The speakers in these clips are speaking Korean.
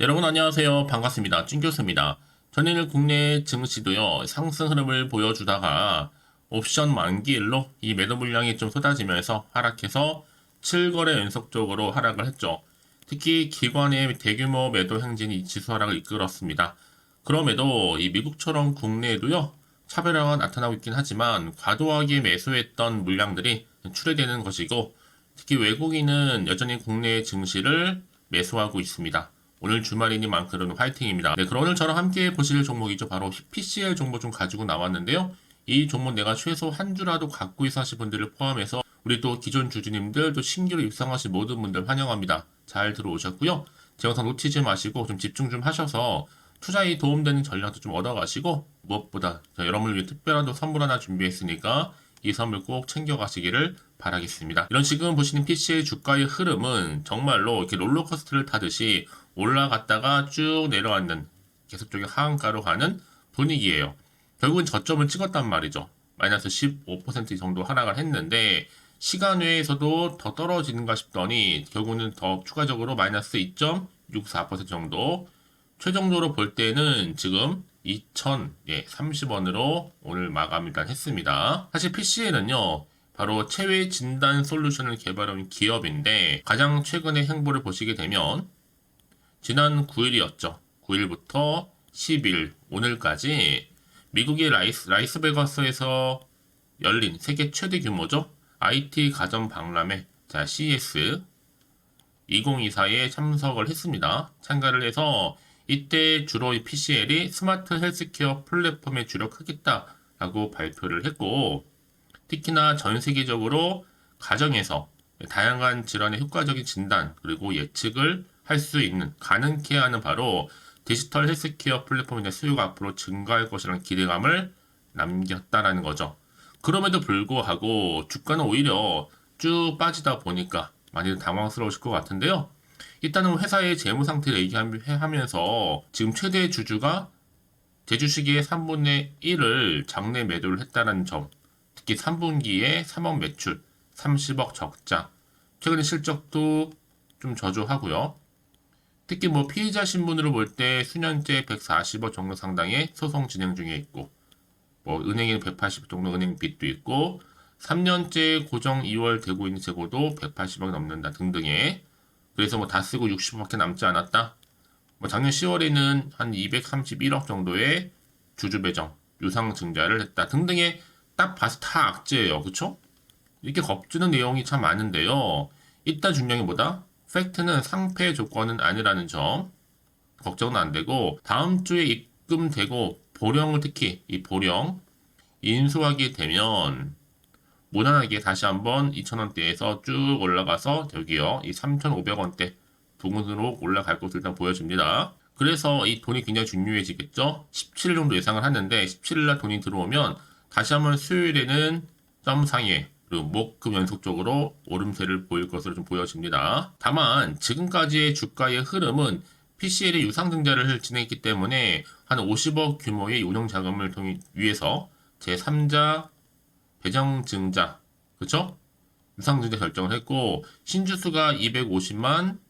여러분 안녕하세요. 반갑습니다. 찐교수입니다. 전일 국내 증시도요, 상승 흐름을 보여주다가 옵션 만기일로 이 매도 물량이 좀 쏟아지면서 하락해서 7거래 연속적으로 하락을 했죠. 특히 기관의 대규모 매도 행진이 이 지수 하락을 이끌었습니다. 그럼에도 이 미국처럼 국내에도요, 차별화가 나타나고 있긴 하지만 과도하게 매수했던 물량들이 출회되는 것이고, 특히 외국인은 여전히 국내 증시를 매수하고 있습니다. 오늘 주말이니만큼은 화이팅입니다. 네, 그럼 오늘 저랑 함께 보실 종목이죠. 바로 PCL 종목 좀 가지고 나왔는데요. 이 종목 내가 최소 한 주라도 갖고 있어 하실 분들을 포함해서 우리 또 기존 주주님들 또 신규로 입상하신 모든 분들 환영합니다. 잘 들어오셨고요. 제 영상 놓치지 마시고 좀 집중 좀 하셔서 투자에 도움되는 전략도 좀 얻어가시고 무엇보다 여러분을 위해 특별한 또 선물 하나 준비했으니까 이 선물 꼭 챙겨가시기를 바라겠습니다. 이런 지금 보시는 PC의 주가의 흐름은 정말로 이렇게 롤러코스터를 타듯이 올라갔다가 쭉 내려왔는 계속적인 하한가로 가는 분위기예요. 결국은 저점을 찍었단 말이죠. 마이너스 15% 정도 하락을 했는데 시간 외에서도 더 떨어지는가 싶더니 결국은 더 추가적으로 마이너스 2.64% 정도 최종적으로 볼 때는 지금 2,030원으로 오늘 마감을 일단 했습니다. 사실 PC에는요, 바로 체외 진단 솔루션을 개발한 기업인데 가장 최근의 행보를 보시게 되면 지난 9일이었죠. 9일부터 10일 오늘까지 미국의 라이스베가스에서 열린 세계 최대 규모죠. IT 가전 박람회 CES 2024에 참석을 했습니다. 참가를 해서 이때 주로 이 PCL이 스마트 헬스케어 플랫폼에 주력하겠다라고 발표를 했고, 특히나 전 세계적으로 가정에서 다양한 질환의 효과적인 진단 그리고 예측을 할 수 있는 가능케 하는 바로 디지털 헬스케어 플랫폼의 수요가 앞으로 증가할 것이라는 기대감을 남겼다라는 거죠. 그럼에도 불구하고 주가는 오히려 쭉 빠지다 보니까 많이 당황스러우실 것 같은데요. 일단은 회사의 재무 상태를 얘기하면서 지금 최대 주주가 제주시기의 3분의 1을 장내 매도를 했다는 점, 특히 3분기에 3억 매출, 30억 적자, 최근의 실적도 좀 저조하고요. 특히 뭐 피의자 신분으로 볼 때 수년째 140억 정도 상당의 소송 진행 중에 있고, 뭐 은행에 180억 정도 은행 빚도 있고, 3년째 고정 2월 되고 있는 재고도 180억이 넘는다 등등의, 그래서 뭐 다 쓰고 60억밖에 남지 않았다. 뭐 작년 10월에는 한 231억 정도의 주주 배정, 유상 증자를 했다 등등의 딱 봐서 다 악재예요. 그쵸? 이렇게 겁주는 내용이 참 많은데요. 이따 중요한 게 뭐다? 팩트는 상패 조건은 아니라는 점 걱정은 안 되고, 다음 주에 입금되고 보령을 특히 이 보령 인수하게 되면 무난하게 다시 한번 2,000원대에서 쭉 올라가서 여기요 이 3,500원대 부근으로 올라갈 것을 일단 보여줍니다. 그래서 이 돈이 굉장히 중요해지겠죠. 17일 정도 예상을 하는데 17일날 돈이 들어오면 다시 한번 수요일에는 점 상회 그리고 목금 연속적으로 오름세를 보일 것으로 좀 보여집니다. 다만 지금까지의 주가의 흐름은 PCL의 유상증자를 진행했기 때문에 한 50억 규모의 운영 자금을 위해서 제3자 배정증자, 그쵸? 유상증자 결정을 했고, 신주수가 250만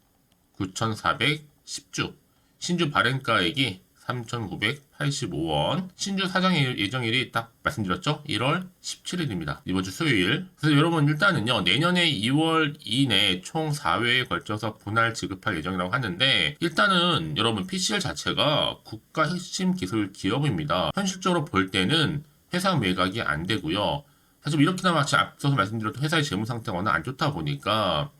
9,410주, 신주 발행가액이 3,985원, 신주 사장 예정일이 딱 말씀드렸죠? 1월 17일입니다. 이번 주 수요일. 그래서 여러분 일단은요, 내년에 2월 이내 총 4회에 걸쳐서 분할 지급할 예정이라고 하는데, 일단은 여러분 PCL 자체가 국가 핵심 기술 기업입니다. 현실적으로 볼 때는 회사 매각이 안 되고요. 사실 이렇게나 마치 앞서서 말씀드렸던 회사의 재무 상태가 워낙 안 좋다 보니까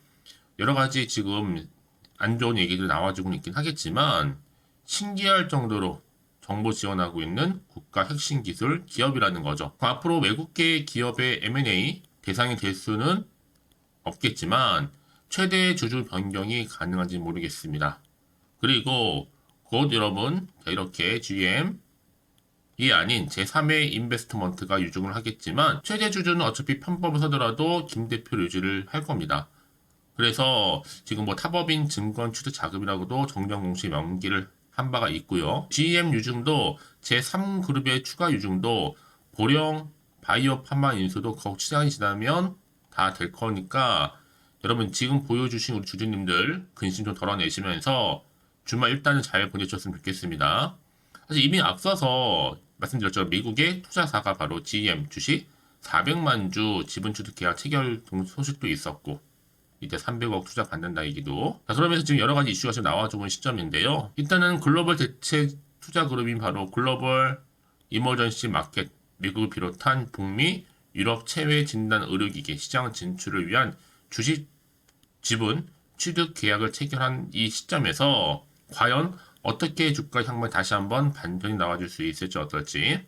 여러 가지 지금 안 좋은 얘기들이 나와주고 있긴 하겠지만 신기할 정도로 정보 지원하고 있는 국가 핵심 기술 기업이라는 거죠. 앞으로 외국계 기업의 M&A 대상이 될 수는 없겠지만 최대 주주 변경이 가능한지 모르겠습니다. 그리고 곧 여러분 이렇게 GM 이 아닌 제3의 인베스트먼트가 유증을 하겠지만 최대 주주는 어차피 편법을 서더라도 김 대표를 유지를 할 겁니다. 그래서 지금 뭐 타법인 증권 취득 자금이라고도 정정 공시 명기를 한 바가 있고요. GM 유증도 제3그룹의 추가 유증도 보령 바이오 판마 인수도 거국 시간이 지나면 다 될 거니까 여러분 지금 보여주신 우리 주주님들 근심 좀 덜어내시면서 주말 일단은 잘 보내주셨으면 좋겠습니다. 사실 이미 앞서서 말씀드렸죠. 미국의 투자사가 바로 GM 주식 400만 주 지분 취득 계약 체결 소식도 있었고 이때 300억 투자 받는다 얘기도. 자, 그러면서 지금 여러 가지 이슈가 지금 나와주고 있는 시점인데요. 일단은 글로벌 대체 투자 그룹인 바로 글로벌 이머전시 마켓, 미국을 비롯한 북미, 유럽 체외 진단 의료기기 시장 진출을 위한 주식 지분 취득 계약을 체결한 이 시점에서 과연 어떻게 주가 향방에 다시 한번 반전이 나와줄 수 있을지 어떨지.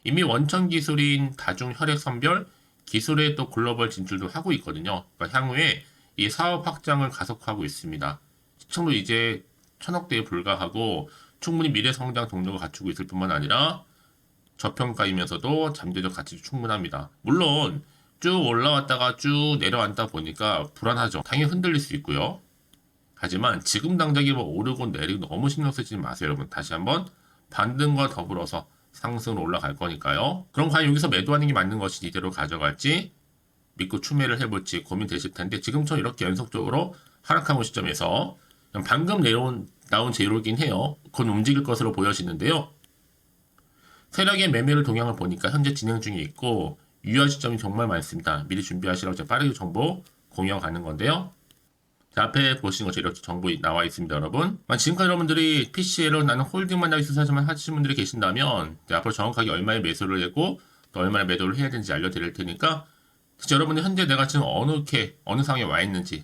이미 원천 기술인 다중 혈액 선별 기술의 또 글로벌 진출도 하고 있거든요. 그러니까 향후에 이 사업 확장을 가속화하고 있습니다. 시청도 이제 1,000억대에 불과하고 충분히 미래 성장 동력을 갖추고 있을 뿐만 아니라 저평가이면서도 잠재적 가치도 충분합니다. 물론 쭉 올라왔다가 쭉 내려앉다 보니까 불안하죠. 당연히 흔들릴 수 있고요. 하지만 지금 당장에 뭐 오르고 내리고 너무 신경 쓰지 마세요, 여러분. 다시 한번 반등과 더불어서 상승으로 올라갈 거니까요. 그럼 과연 여기서 매도하는 게 맞는 것이 이대로 가져갈지 믿고 추매를 해볼지 고민되실 텐데 지금처럼 이렇게 연속적으로 하락하는 시점에서 방금 나온 재료이긴 해요. 곧 움직일 것으로 보여지는데요. 세력의 매매를 동향을 보니까 현재 진행 중에 있고 유효 시점이 정말 많습니다. 미리 준비하시라고 제가 빠르게 정보 공유하는 건데요. 자, 앞에 보시는 것처럼 이렇게 정보 나와 있습니다, 여러분. 지금까지 여러분들이 PCL로 나는 홀딩만 하기 수사지만 하시는 분들이 계신다면 앞으로 정확하게 얼마의 매수를 하고 또 얼마나 매도를 해야 되는지 알려드릴 테니까 여러분이 현재 내가 지금 어느 상황에 와 있는지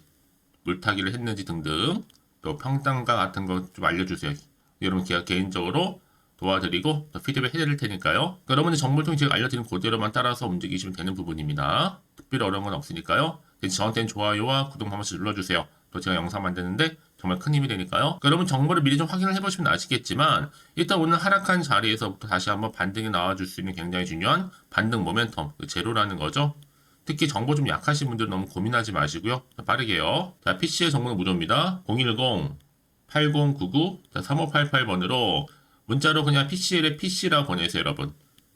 물타기를 했는지 등등 또 평단가 같은 거 좀 알려주세요. 여러분 제가 개인적으로 도와드리고 또 피드백 해드릴 테니까요. 여러분의 정보를 통해 제가 알려드린 그대로만 따라서 움직이시면 되는 부분입니다. 특별히 어려운 건 없으니까요. 저한테는 좋아요와 구독 한 번씩 눌러주세요. 또 제가 영상 만드는데 정말 큰 힘이 되니까요. 여러분 정보를 미리 좀 확인을 해보시면 아시겠지만 일단 오늘 하락한 자리에서부터 다시 한번 반등이 나와줄 수 있는 굉장히 중요한 반등 모멘텀, 제로라는 거죠. 특히 정보 좀 약하신 분들 너무 고민하지 마시고요. 빠르게요. 자, PC의 정보는 무료입니다. 010-8099-3588번으로 문자로 그냥 PCL에 PC라 보내세요, 여러분.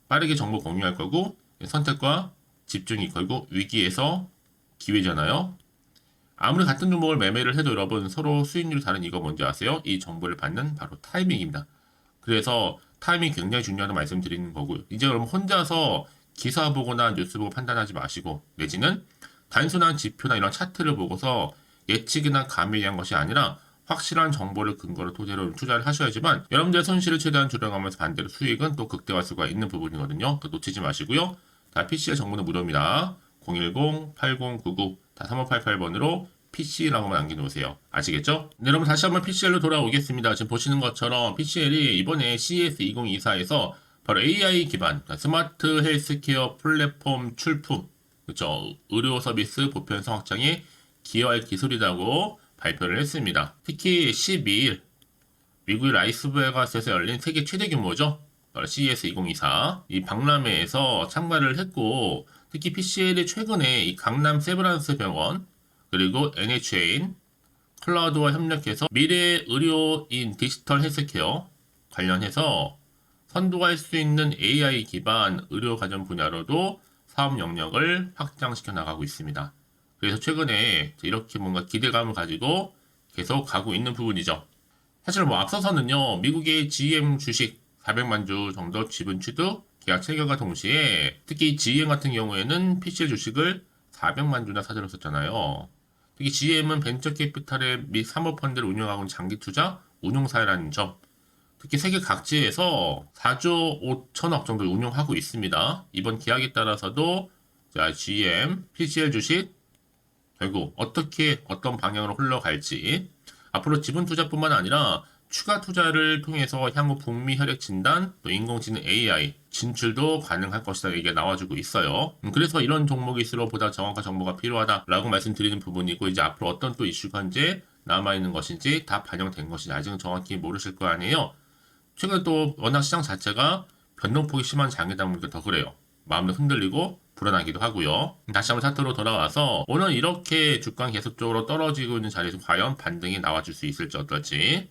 빠르게 정보 공유할 거고 선택과 집중이 걸고 위기에서 기회잖아요. 아무리 같은 종목을 매매를 해도 여러분 서로 수익률이 다른 이거 뭔지 아세요? 이 정보를 받는 바로 타이밍입니다. 그래서 타이밍이 굉장히 중요하다고 말씀드리는 거고요. 이제 여러분 혼자서 기사 보거나 뉴스 보고 판단하지 마시고 내지는 단순한 지표나 이런 차트를 보고서 예측이나 감에 의한 것이 아니라 확실한 정보를 근거로 토대로 투자를 하셔야지만 여러분들의 손실을 최대한 줄여가면서 반대로 수익은 또 극대화할 수가 있는 부분이거든요. 놓치지 마시고요. 다 PC의 정보는 무료입니다. 010-8099-3588번으로 PC라고만 남겨놓으세요. 아시겠죠? 네, 여러분 다시 한번 PCL로 돌아오겠습니다. 지금 보시는 것처럼 PCL이 이번에 CES 2024에서 바로 AI 기반 스마트 헬스케어 플랫폼 출품, 그렇죠? 의료 서비스 보편성 확장에 기여할 기술이라고 발표를 했습니다. 특히 12일 미국의 라스베가스에서 열린 세계 최대 규모죠. CES 2024 이 박람회에서 참가를 했고 특히 PCL이 최근에 이 강남 세브란스 병원 그리고 NHA인 클라우드와 협력해서 미래 의료인 디지털 헬스케어 관련해서 선도할 수 있는 AI 기반 의료 가전 분야로도 사업 영역을 확장시켜 나가고 있습니다. 그래서 최근에 이렇게 뭔가 기대감을 가지고 계속 가고 있는 부분이죠. 사실 앞서서는요, 미국의 GM 주식 400만 주 정도 지분 취득 계약 체결과 동시에 특히 GM 같은 경우에는 PCL 주식을 400만 주나 사들였었잖아요. 특히 GM은 벤처 캐피탈의 및 사모펀드를 운영하고 있는 장기 투자 운용사라는 점. 특히 세계 각지에서 4조 5천억 정도 운용하고 있습니다. 이번 계약에 따라서도 GM, PCL 주식 결국 어떤 방향으로 흘러갈지 앞으로 지분 투자뿐만 아니라 추가 투자를 통해서 향후 북미 혈액 진단, 또 인공지능 AI 진출도 가능할 것이다 얘기가 나와주고 있어요. 그래서 이런 종목일수록 보다 정확한 정보가 필요하다라고 말씀드리는 부분이고 이제 앞으로 어떤 또 이슈가 이제 남아있는 것인지 다 반영된 것인지 아직은 정확히 모르실 거 아니에요. 최근 또 워낙 시장 자체가 변동폭이 심한 장이다 보니까 더 그래요. 마음도 흔들리고 불안하기도 하고요. 다시 한번 차트로 돌아와서 오늘 이렇게 주가 계속적으로 떨어지고 있는 자리에서 과연 반등이 나와줄 수 있을지 어떨지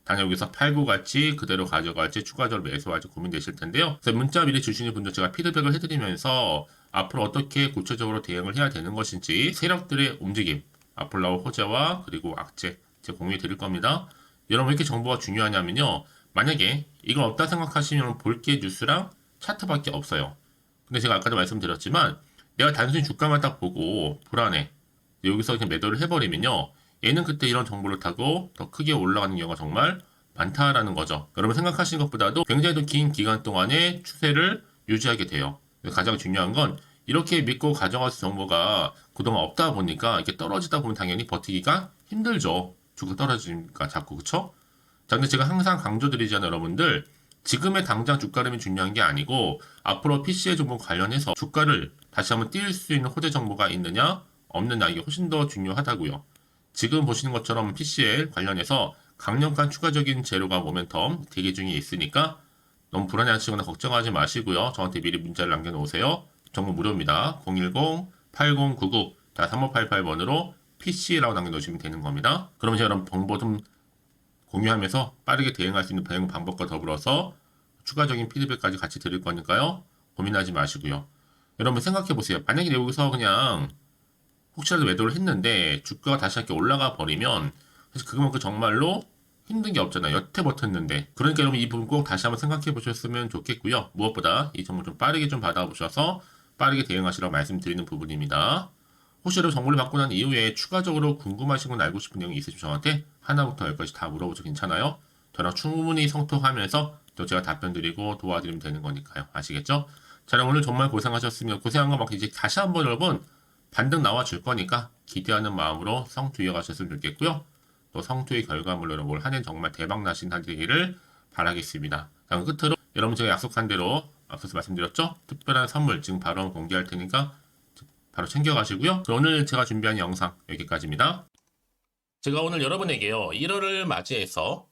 당연 여기서 팔고 갈지 그대로 가져갈지 추가적으로 매수할지 고민되실 텐데요. 그래서 문자 미리 주시는 분들 제가 피드백을 해드리면서 앞으로 어떻게 구체적으로 대응을 해야 되는 것인지 세력들의 움직임 앞으로 나올 호재와 그리고 악재 제가 공유해 드릴 겁니다. 여러분 왜 이렇게 정보가 중요하냐면요. 만약에 이걸 없다 생각하시면 볼 게 뉴스랑 차트밖에 없어요. 근데 제가 아까도 말씀드렸지만 내가 단순히 주가만 딱 보고 불안해. 여기서 그냥 매도를 해버리면요. 얘는 그때 이런 정보를 타고 더 크게 올라가는 경우가 정말 많다라는 거죠. 여러분 생각하시는 것보다도 굉장히 더 긴 기간 동안의 추세를 유지하게 돼요. 가장 중요한 건 이렇게 믿고 가져가서 정보가 그동안 없다 보니까 이렇게 떨어지다 보면 당연히 버티기가 힘들죠. 주가 떨어지니까 자꾸 그쵸? 자, 근데 제가 항상 강조드리잖아요, 여러분들. 지금의 당장 주가름이 중요한 게 아니고 앞으로 PC의 정보 관련해서 주가를 다시 한번 띄울 수 있는 호재 정보가 있느냐 없느냐 이게 훨씬 더 중요하다고요. 지금 보시는 것처럼 PCL 관련해서 강력한 추가적인 재료가 모멘텀 대기 중에 있으니까 너무 불안해하시거나 걱정하지 마시고요. 저한테 미리 문자를 남겨놓으세요. 정보 무료입니다. 010-8099-3588번으로 PC라고 남겨놓으시면 되는 겁니다. 그러면 제가 여러분 정보 좀 공유하면서 빠르게 대응할 수 있는 대응 방법과 더불어서 추가적인 피드백까지 같이 드릴 거니까요. 고민하지 마시고요. 여러분 생각해 보세요. 만약에 여기서 그냥 혹시라도 매도를 했는데 주가가 다시 이렇게 올라가 버리면 사실 그만큼 정말로 힘든 게 없잖아요. 여태 버텼는데. 그러니까 여러분 이 부분 꼭 다시 한번 생각해 보셨으면 좋겠고요. 무엇보다 이 정보 좀 빠르게 좀 받아보셔서 빠르게 대응하시라고 말씀드리는 부분입니다. 혹시 여러분 정보를 받고 난 이후에 추가적으로 궁금하신 건 알고 싶은 내용이 있으시면 저한테 하나부터 열까지 다 물어보셔도 괜찮아요. 저랑 충분히 성토하면서 또 제가 답변 드리고 도와드리면 되는 거니까요. 아시겠죠? 자, 그럼 오늘 정말 고생하셨으면 고생한 거 만큼 이제 다시 한번 여러분 반등 나와 줄 거니까 기대하는 마음으로 성투 이어가셨으면 좋겠고요. 또 성투의 결과물로 여러분 한 해 정말 대박 나신 한 되기를 바라겠습니다. 자, 끝으로 여러분 제가 약속한 대로 앞서서 말씀드렸죠? 특별한 선물 지금 바로 공개할 테니까 바로 챙겨가시고요. 오늘 제가 준비한 영상 여기까지입니다. 제가 오늘 여러분에게요. 1월을 맞이해서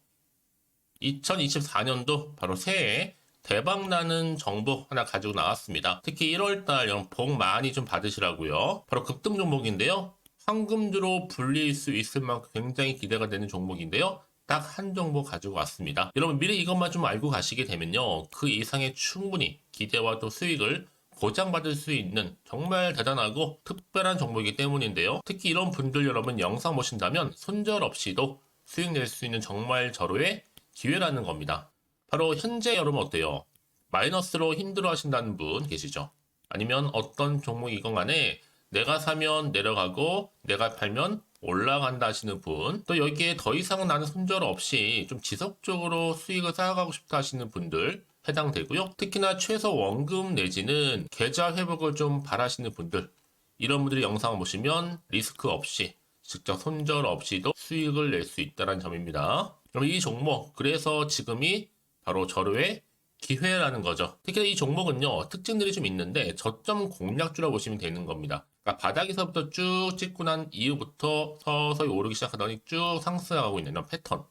2024년도 바로 새해 대박나는 정보 하나 가지고 나왔습니다. 특히 1월달 여러분 복 많이 좀 받으시라고요. 바로 급등 종목인데요. 황금주로 불릴 수 있을 만큼 굉장히 기대가 되는 종목인데요. 딱 한 종목 가지고 왔습니다. 여러분 미리 이것만 좀 알고 가시게 되면요. 그 이상의 충분히 기대와 또 수익을 보장받을 수 있는 정말 대단하고 특별한 종목이기 때문인데요. 특히 이런 분들 여러분 영상 보신다면 손절없이도 수익 낼 수 있는 정말 절호의 기회라는 겁니다. 바로 현재 여러분 어때요? 마이너스로 힘들어 하신다는 분 계시죠? 아니면 어떤 종목이건 간에 내가 사면 내려가고 내가 팔면 올라간다 하시는 분, 또 여기에 더 이상 나는 손절 없이 좀 지속적으로 수익을 쌓아가고 싶다 하시는 분들 해당되고요. 특히나 최소 원금 내지는 계좌 회복을 좀 바라시는 분들, 이런 분들이 영상을 보시면 리스크 없이 직접 손절 없이도 수익을 낼 수 있다는 점입니다. 그럼 이 종목, 그래서 지금이 바로 절호의 기회라는 거죠. 특히 이 종목은요, 특징들이 좀 있는데 저점 공략주라고 보시면 되는 겁니다. 그러니까 바닥에서부터 쭉 찍고 난 이후부터 서서히 오르기 시작하더니 쭉 상승하고 있는 이런 패턴.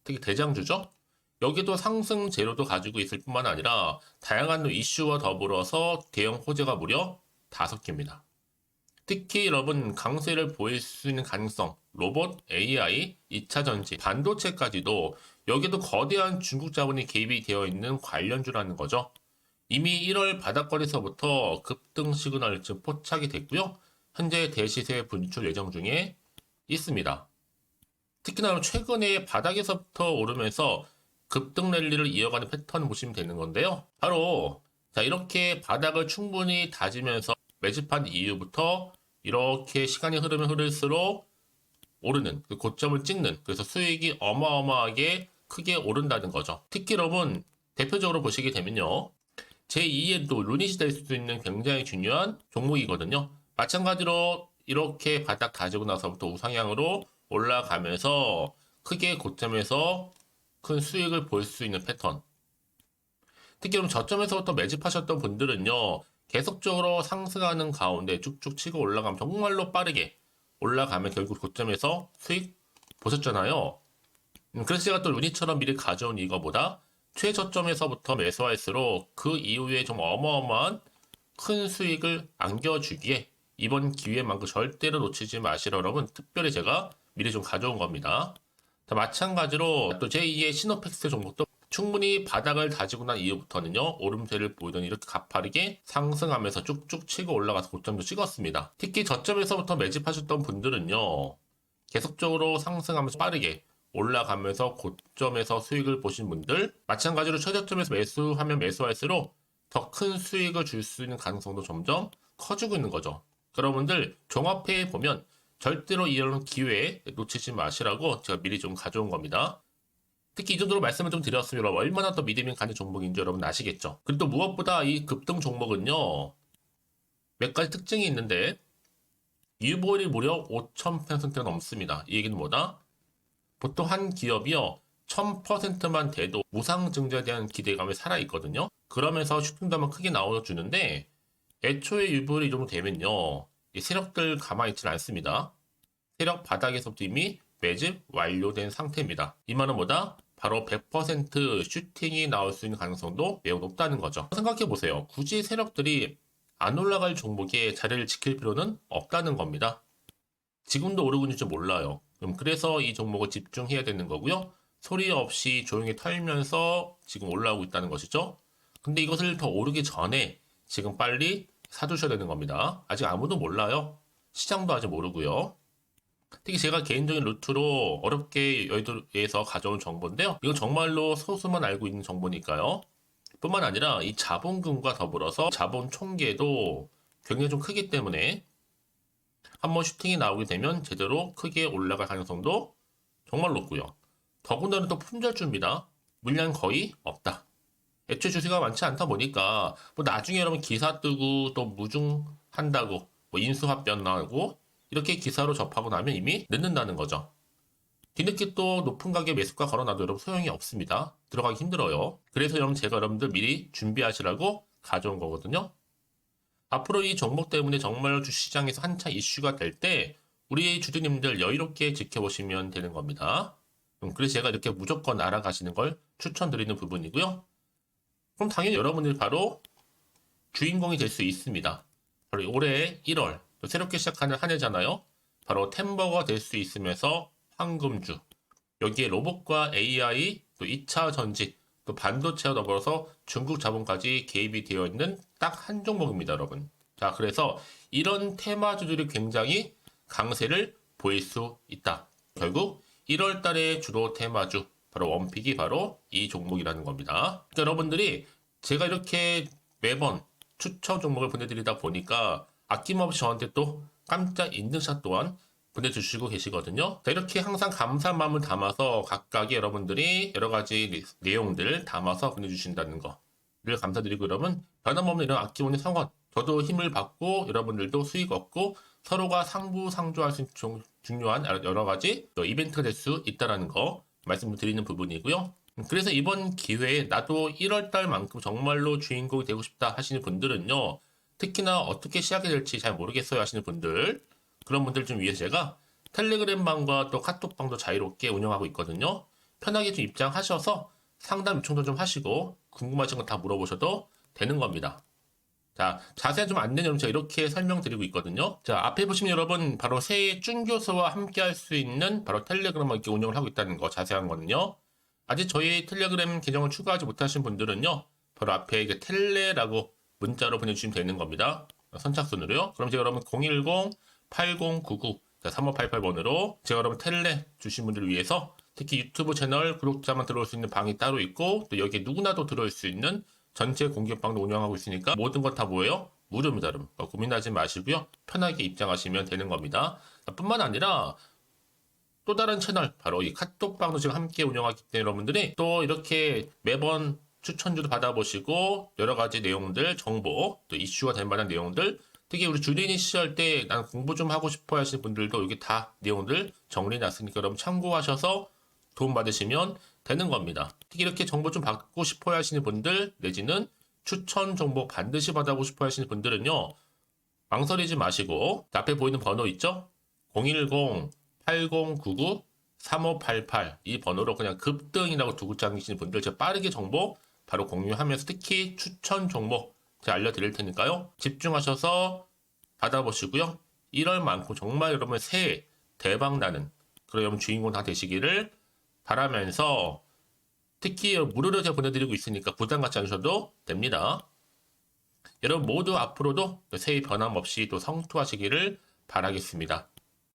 특히 대장주죠. 여기도 상승 재료도 가지고 있을 뿐만 아니라 다양한 이슈와 더불어서 대형 호재가 무려 5개입니다. 특히 여러분 강세를 보일 수 있는 가능성, 로봇, AI, 2차 전지, 반도체까지도 여기도 거대한 중국 자본이 개입이 되어 있는 관련주라는 거죠. 이미 1월 바닥거리에서부터 급등 시그널 즉 포착이 됐고요. 현재 대시세 분출 예정 중에 있습니다. 특히나 최근에 바닥에서부터 오르면서 급등 랠리를 이어가는 패턴을 보시면 되는 건데요. 바로 자 이렇게 바닥을 충분히 다지면서 매집한 이후부터 이렇게 시간이 흐르면 흐를수록 오르는 그 고점을 찍는, 그래서 수익이 어마어마하게 크게 오른다는 거죠. 특히 여러분 대표적으로 보시게 되면요. 제2의 또 루닛이 될 수도 있는 굉장히 중요한 종목이거든요. 마찬가지로 이렇게 바닥 다지고 나서부터 우상향으로 올라가면서 크게 고점에서 큰 수익을 볼 수 있는 패턴. 특히 그럼 저점에서부터 매집하셨던 분들은요. 계속적으로 상승하는 가운데 쭉쭉 치고 올라가면 정말로 빠르게 올라가면 결국 고점에서 수익 보셨잖아요. 그래서 제가 또 루닛처럼 미리 가져온 이거보다 최저점에서부터 매수할수록 그 이후에 좀 어마어마한 큰 수익을 안겨주기에 이번 기회만큼 절대로 놓치지 마시라 여러분 특별히 제가 미리 좀 가져온 겁니다. 자, 마찬가지로 또 제2의 시노펙스 종목도 충분히 바닥을 다지고 난 이후부터는요 오름세를 보이더니 이렇게 가파르게 상승하면서 쭉쭉 치고 올라가서 고점도 찍었습니다. 특히 저점에서부터 매집하셨던 분들은요 계속적으로 상승하면서 빠르게 올라가면서 고점에서 수익을 보신 분들, 마찬가지로 최저점에서 매수하면 매수할수록 더 큰 수익을 줄 수 있는 가능성도 점점 커지고 있는 거죠. 여러분들 종합해 보면 절대로 이런 기회 놓치지 마시라고 제가 미리 좀 가져온 겁니다. 특히 이 정도로 말씀을 좀 드렸으면 여러분 얼마나 더 믿음이 가는 종목인지 여러분 아시겠죠? 그리고 또 무엇보다 이 급등 종목은요, 몇 가지 특징이 있는데 유보율이 무려 5,000%가 넘습니다. 이 얘기는 뭐다? 보통 한 기업이요 1000%만 돼도 무상증자에 대한 기대감이 살아있거든요. 그러면서 슈팅도 한번 크게 나와주는데 애초에 유보율이 이 정도 되면요, 이 세력들 가만히 있지는 않습니다. 세력 바닥에서부터 이미 매집 완료된 상태입니다. 이 말은 뭐다? 바로 100% 슈팅이 나올 수 있는 가능성도 매우 높다는 거죠. 생각해보세요. 굳이 세력들이 안 올라갈 종목에 자리를 지킬 필요는 없다는 겁니다. 지금도 오르고 있는지 몰라요. 그래서 이 종목을 집중해야 되는 거고요. 소리 없이 조용히 털면서 지금 올라오고 있다는 것이죠. 근데 이것을 더 오르기 전에 지금 빨리 사두셔야 되는 겁니다. 아직 아무도 몰라요. 시장도 아직 모르고요. 특히 제가 개인적인 루트로 어렵게 여의도에서 가져온 정보인데요. 이건 정말로 소수만 알고 있는 정보니까요. 뿐만 아니라 이 자본금과 더불어서 자본 총계도 굉장히 좀 크기 때문에 한번 슈팅이 나오게 되면 제대로 크게 올라갈 가능성도 정말 높고요. 더군다나 또 품절주입니다. 물량 거의 없다. 애초에 주식가 많지 않다 보니까 뭐 나중에 여러분 기사 뜨고 또 무중한다고 뭐 인수합병 나오고 이렇게 기사로 접하고 나면 이미 늦는다는 거죠. 뒤늦게 또 높은 가격에 매수가 걸어놔도 여러분 소용이 없습니다. 들어가기 힘들어요. 그래서 여러분 제가 여러분들 미리 준비하시라고 가져온 거거든요. 앞으로 이 종목 때문에 정말 주시장에서 한차 이슈가 될 때 우리 주주님들 여유롭게 지켜보시면 되는 겁니다. 그래서 제가 이렇게 무조건 알아가시는 걸 추천드리는 부분이고요. 그럼 당연히 여러분들이 바로 주인공이 될 수 있습니다. 바로 올해 1월 또 새롭게 시작하는 한 해잖아요. 바로 템버가 될 수 있으면서 황금주, 여기에 로봇과 AI, 또 2차 전지, 또 반도체와 더불어서 중국 자본까지 개입이 되어 있는 딱 한 종목입니다, 여러분. 자, 그래서 이런 테마주들이 굉장히 강세를 보일 수 있다. 결국 1월 달에 주로 테마주, 바로 원픽이 바로 이 종목이라는 겁니다. 그러니까 여러분들이 제가 이렇게 매번 추천 종목을 보내드리다 보니까 아낌없이 저한테 또 깜짝 인증샷 또한 보내주시고 계시거든요. 자, 이렇게 항상 감사한 마음을 담아서 각각의 여러분들이 여러 가지 내용들 담아서 보내주신다는 거를 감사드리고, 여러분 변함없는 이런 아낌없는 성원, 저도 힘을 받고 여러분들도 수익 얻고 서로가 상부상조할 수 있는 중요한 여러 가지 이벤트가 될 수 있다는 거 말씀을 드리는 부분이고요. 그래서 이번 기회에 나도 1월달만큼 정말로 주인공이 되고 싶다 하시는 분들은요, 특히나 어떻게 시작이 될지 잘 모르겠어요 하시는 분들, 그런 분들 좀 위해서 제가 텔레그램 방과 또 카톡방도 자유롭게 운영하고 있거든요. 편하게 좀 입장하셔서 상담 요청도 좀 하시고 궁금하신 거 다 물어보셔도 되는 겁니다. 자, 자세한 좀 안내는 제가 이렇게 설명드리고 있거든요. 자, 앞에 보시면 여러분 바로 새해 쭌교수와 함께 할 수 있는 바로 텔레그램을 이렇게 운영을 하고 있다는 거, 자세한 거는요. 아직 저희 텔레그램 계정을 추가하지 못하신 분들은요, 바로 앞에 이게 텔레라고 문자로 보내주시면 되는 겁니다. 선착순으로요. 그럼 제가 여러분 010-8099-3588번으로 제가 여러분 텔레 주신 분들을 위해서 특히 유튜브 채널 구독자만 들어올 수 있는 방이 따로 있고, 또 여기에 누구나도 들어올 수 있는 전체 공개방도 운영하고 있으니까 모든 것 다 뭐예요? 무료입니다, 여러분. 고민하지 마시고요. 편하게 입장하시면 되는 겁니다. 뿐만 아니라 또 다른 채널, 바로 이 카톡방도 지금 함께 운영하기 때문에 여러분들이 또 이렇게 매번 추천주도 받아보시고 여러 가지 내용들, 정보, 또 이슈가 될 만한 내용들, 특히 우리 주린이 시절 때 난 공부 좀 하고 싶어 하시는 분들도 여기 다 내용들 정리해놨으니까 여러분 참고하셔서 도움 받으시면 되는 겁니다. 특히 이렇게 정보 좀 받고 싶어 하시는 분들, 내지는 추천 정보 반드시 받아보고 싶어 하시는 분들은요, 망설이지 마시고 앞에 보이는 번호 있죠? 010-8099-3588 이 번호로 그냥 급등이라고 두고 당기시는 분들 제가 빠르게 정보 바로 공유하면서 특히 추천 종목 제가 알려드릴 테니까요. 집중하셔서 받아보시고요. 1월만큼 정말 여러분 새해 대박나는 그런 여러분 주인공 다 되시기를 바라면서, 특히 무료로 제가 보내드리고 있으니까 부담 갖지 않으셔도 됩니다. 여러분 모두 앞으로도 새해 변함없이 또 성투하시기를 바라겠습니다.